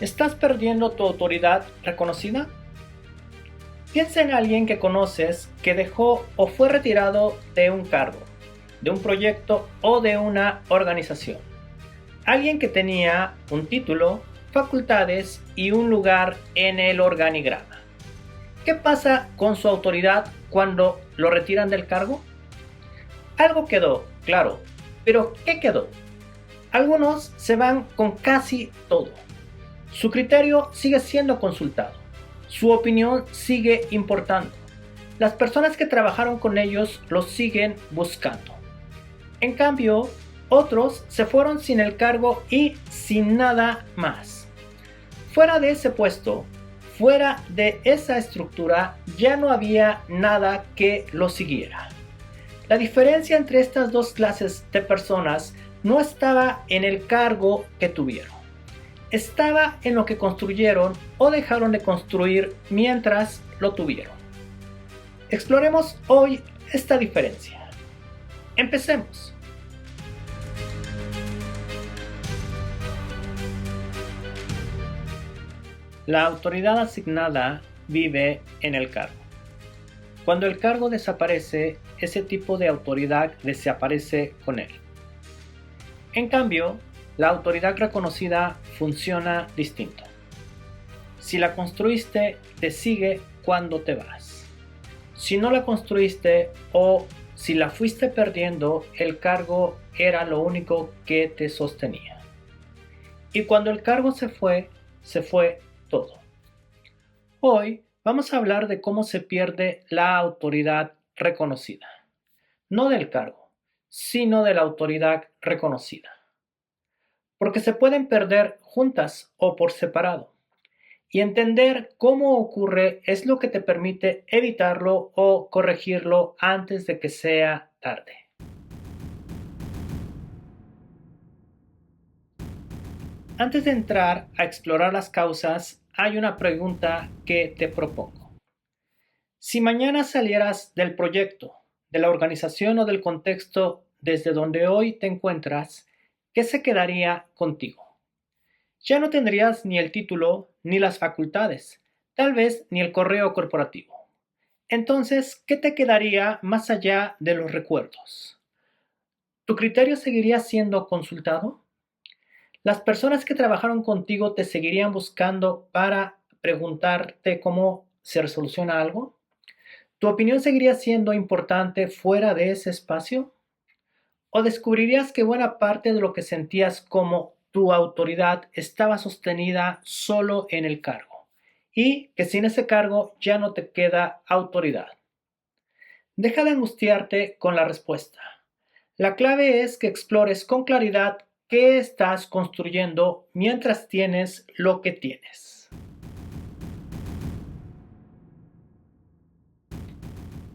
¿Estás perdiendo tu autoridad reconocida? Piensa en alguien que conoces que dejó o fue retirado de un cargo, de un proyecto o de una organización. Alguien que tenía un título, facultades y un lugar en el organigrama. ¿Qué pasa con su autoridad cuando lo retiran del cargo? Algo quedó, claro, pero ¿qué quedó? Algunos se van con casi todo. Su criterio sigue siendo consultado. Su opinión sigue importando. Las personas que trabajaron con ellos los siguen buscando. En cambio, otros se fueron sin el cargo y sin nada más. Fuera de ese puesto, fuera de esa estructura, ya no había nada que lo siguiera. La diferencia entre estas dos clases de personas no estaba en el cargo que tuvieron. Estaba en lo que construyeron o dejaron de construir mientras lo tuvieron. Exploremos hoy esta diferencia. Empecemos. La autoridad asignada vive en el cargo. Cuando el cargo desaparece, ese tipo de autoridad desaparece con él. En cambio, la autoridad reconocida funciona distinto. Si la construiste, te sigue cuando te vas. Si no la construiste o si la fuiste perdiendo, el cargo era lo único que te sostenía. Y cuando el cargo se fue todo. Hoy vamos a hablar de cómo se pierde la autoridad reconocida. No del cargo, sino de la autoridad reconocida. Porque se pueden perder juntas o por separado. Y entender cómo ocurre es lo que te permite evitarlo o corregirlo antes de que sea tarde. Antes de entrar a explorar las causas, hay una pregunta que te propongo. Si mañana salieras del proyecto, de la organización o del contexto desde donde hoy te encuentras, ¿qué se quedaría contigo? Ya no tendrías ni el título ni las facultades, tal vez ni el correo corporativo. Entonces, ¿qué te quedaría más allá de los recuerdos? ¿Tu criterio seguiría siendo consultado? ¿Las personas que trabajaron contigo te seguirían buscando para preguntarte cómo se resoluciona algo? ¿Tu opinión seguiría siendo importante fuera de ese espacio? ¿O descubrirías que buena parte de lo que sentías como tu autoridad estaba sostenida solo en el cargo y que sin ese cargo ya no te queda autoridad? Deja de angustiarte con la respuesta. La clave es que explores con claridad qué estás construyendo mientras tienes lo que tienes.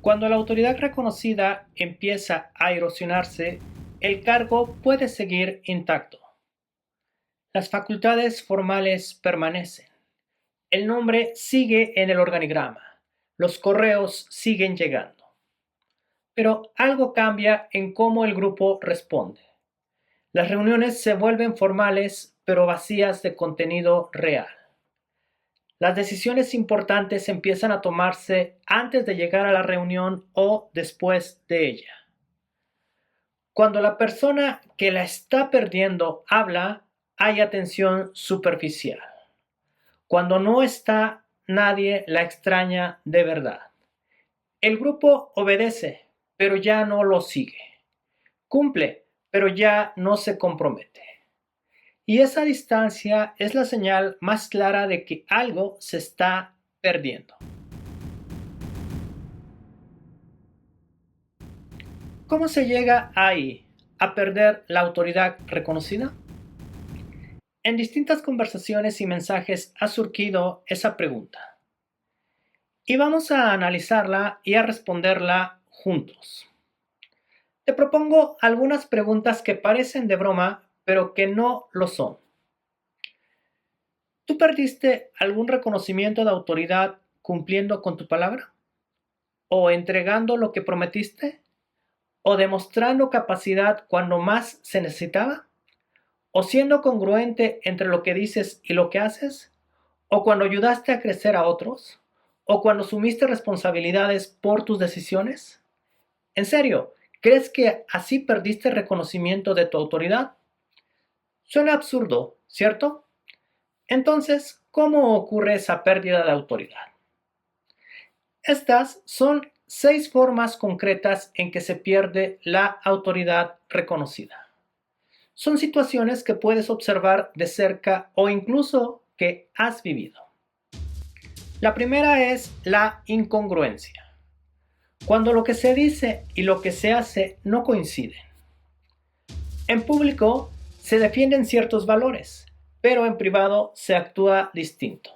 Cuando la autoridad reconocida empieza a erosionarse, el cargo puede seguir intacto. Las facultades formales permanecen. El nombre sigue en el organigrama. Los correos siguen llegando. Pero algo cambia en cómo el grupo responde. Las reuniones se vuelven formales, pero vacías de contenido real. Las decisiones importantes empiezan a tomarse antes de llegar a la reunión o después de ella. Cuando la persona que la está perdiendo habla, hay atención superficial. Cuando no está, nadie la extraña de verdad. El grupo obedece, pero ya no lo sigue. Cumple, pero ya no se compromete. Y esa distancia es la señal más clara de que algo se está perdiendo. ¿Cómo se llega ahí, a perder la autoridad reconocida? En distintas conversaciones y mensajes ha surgido esa pregunta. Y vamos a analizarla y a responderla juntos. Te propongo algunas preguntas que parecen de broma, pero que no lo son. ¿Tú perdiste algún reconocimiento de autoridad cumpliendo con tu palabra? ¿O entregando lo que prometiste? ¿O demostrando capacidad cuando más se necesitaba? ¿O siendo congruente entre lo que dices y lo que haces? ¿O cuando ayudaste a crecer a otros? ¿O cuando asumiste responsabilidades por tus decisiones? ¿En serio? ¿Crees que así perdiste reconocimiento de tu autoridad? Suena absurdo, ¿cierto? Entonces, ¿cómo ocurre esa pérdida de autoridad? Estas son 6 formas concretas en que se pierde la autoridad reconocida. Son situaciones que puedes observar de cerca o incluso que has vivido. La primera es la incongruencia. Cuando lo que se dice y lo que se hace no coinciden. En público se defienden ciertos valores, pero en privado se actúa distinto.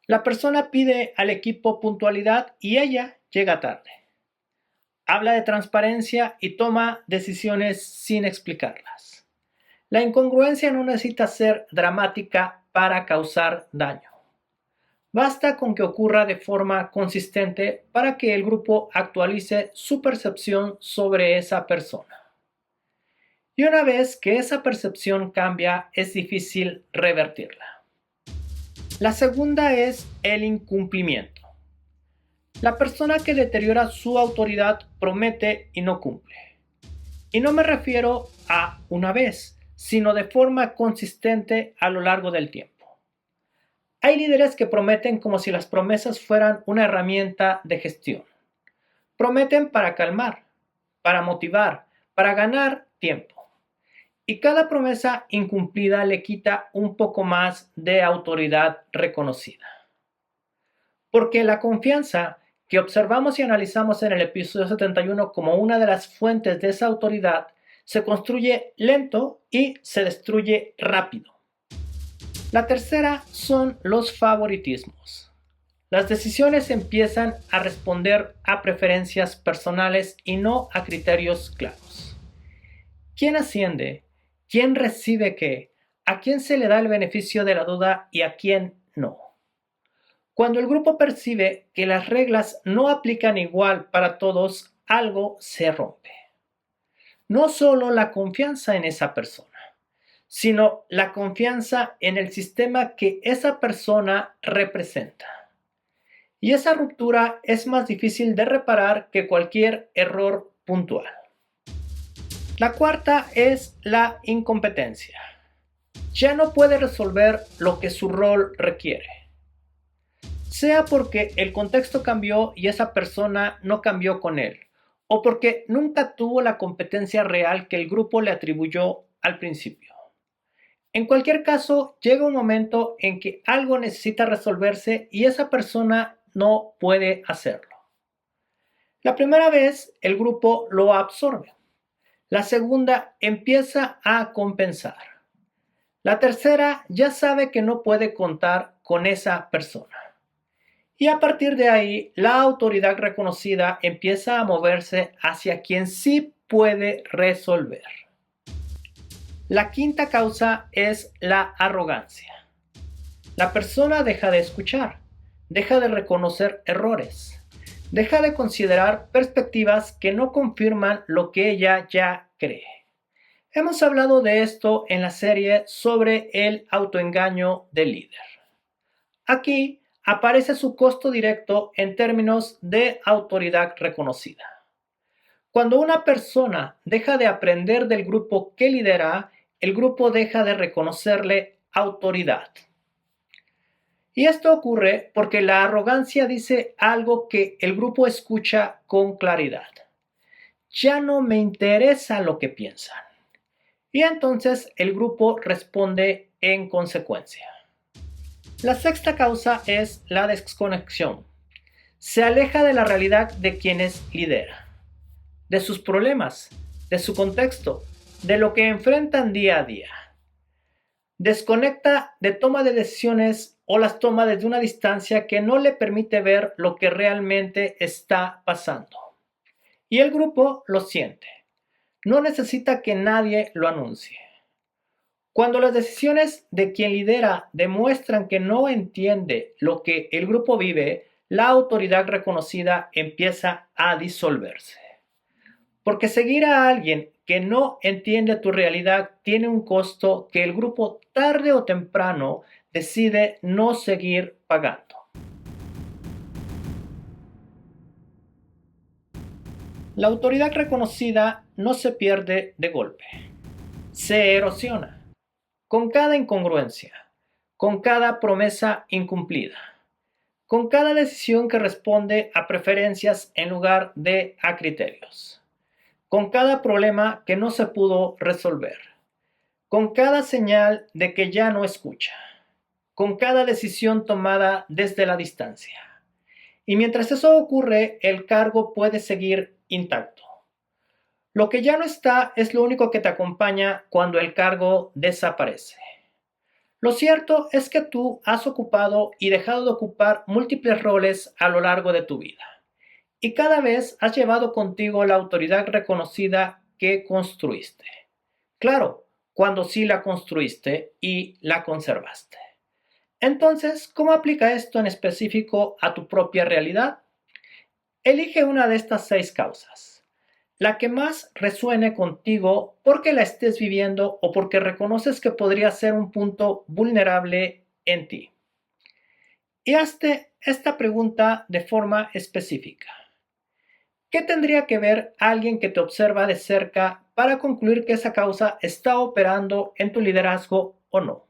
La persona pide al equipo puntualidad y ella llega tarde. Habla de transparencia y toma decisiones sin explicarlas. La incongruencia no necesita ser dramática para causar daño. Basta con que ocurra de forma consistente para que el grupo actualice su percepción sobre esa persona. Y una vez que esa percepción cambia, es difícil revertirla. La segunda es el incumplimiento. La persona que deteriora su autoridad promete y no cumple. Y no me refiero a una vez, sino de forma consistente a lo largo del tiempo. Hay líderes que prometen como si las promesas fueran una herramienta de gestión. Prometen para calmar, para motivar, para ganar tiempo. Y cada promesa incumplida le quita un poco más de autoridad reconocida. Porque la confianza que observamos y analizamos en el episodio 71 como una de las fuentes de esa autoridad se construye lento y se destruye rápido. La tercera son los favoritismos. Las decisiones empiezan a responder a preferencias personales y no a criterios claros. ¿Quién asciende? ¿Quién recibe qué? ¿A quién se le da el beneficio de la duda y a quién no? Cuando el grupo percibe que las reglas no aplican igual para todos, algo se rompe. No solo la confianza en esa persona, sino la confianza en el sistema que esa persona representa. Y esa ruptura es más difícil de reparar que cualquier error puntual. La cuarta es la incompetencia. Ya no puede resolver lo que su rol requiere. Sea porque el contexto cambió y esa persona no cambió con él, o porque nunca tuvo la competencia real que el grupo le atribuyó al principio. En cualquier caso, llega un momento en que algo necesita resolverse y esa persona no puede hacerlo. La primera vez, el grupo lo absorbe. La segunda, empieza a compensar. La tercera, ya sabe que no puede contar con esa persona. Y a partir de ahí, la autoridad reconocida empieza a moverse hacia quien sí puede resolver. La quinta causa es la arrogancia. La persona deja de escuchar, deja de reconocer errores, deja de considerar perspectivas que no confirman lo que ella ya cree. Hemos hablado de esto en la serie sobre el autoengaño del líder. Aquí aparece su costo directo en términos de autoridad reconocida. Cuando una persona deja de aprender del grupo que lidera, el grupo deja de reconocerle autoridad. Y esto ocurre porque la arrogancia dice algo que el grupo escucha con claridad. Ya no me interesa lo que piensan. Y entonces el grupo responde en consecuencia. La sexta causa es la desconexión. Se aleja de la realidad de quienes lidera, de sus problemas, de su contexto, de lo que enfrentan día a día. Desconecta de toma de decisiones o las toma desde una distancia que no le permite ver lo que realmente está pasando. Y el grupo lo siente. No necesita que nadie lo anuncie. Cuando las decisiones de quien lidera demuestran que no entiende lo que el grupo vive, la autoridad reconocida empieza a disolverse. Porque seguir a alguien que no entiende tu realidad tiene un costo que el grupo tarde o temprano decide no seguir pagando. La autoridad reconocida no se pierde de golpe, se erosiona con cada incongruencia, con cada promesa incumplida, con cada decisión que responde a preferencias en lugar de a criterios, con cada problema que no se pudo resolver, con cada señal de que ya no escucha, con cada decisión tomada desde la distancia. Y mientras eso ocurre, el cargo puede seguir intacto. Lo que ya no está es lo único que te acompaña cuando el cargo desaparece. Lo cierto es que tú has ocupado y dejado de ocupar múltiples roles a lo largo de tu vida. Y cada vez has llevado contigo la autoridad reconocida que construiste. Claro, cuando sí la construiste y la conservaste. Entonces, ¿cómo aplica esto en específico a tu propia realidad? Elige una de estas 6 causas. La que más resuene contigo porque la estés viviendo o porque reconoces que podría ser un punto vulnerable en ti. Y hazte esta pregunta de forma específica. ¿Qué tendría que ver alguien que te observa de cerca para concluir que esa causa está operando en tu liderazgo o no?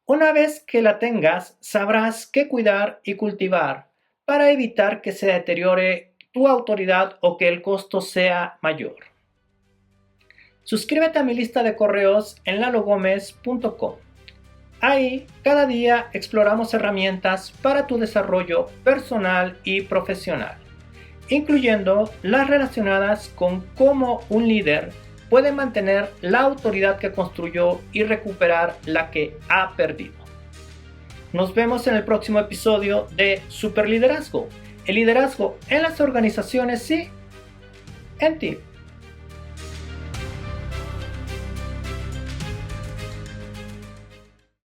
Una vez que la tengas, sabrás qué cuidar y cultivar para evitar que se deteriore tu autoridad o que el costo sea mayor. Suscríbete a mi lista de correos en lalogomez.com. Ahí, cada día exploramos herramientas para tu desarrollo personal y profesional, incluyendo las relacionadas con cómo un líder puede mantener la autoridad que construyó y recuperar la que ha perdido. Nos vemos en el próximo episodio de Superliderazgo. El liderazgo en las organizaciones, sí, en ti.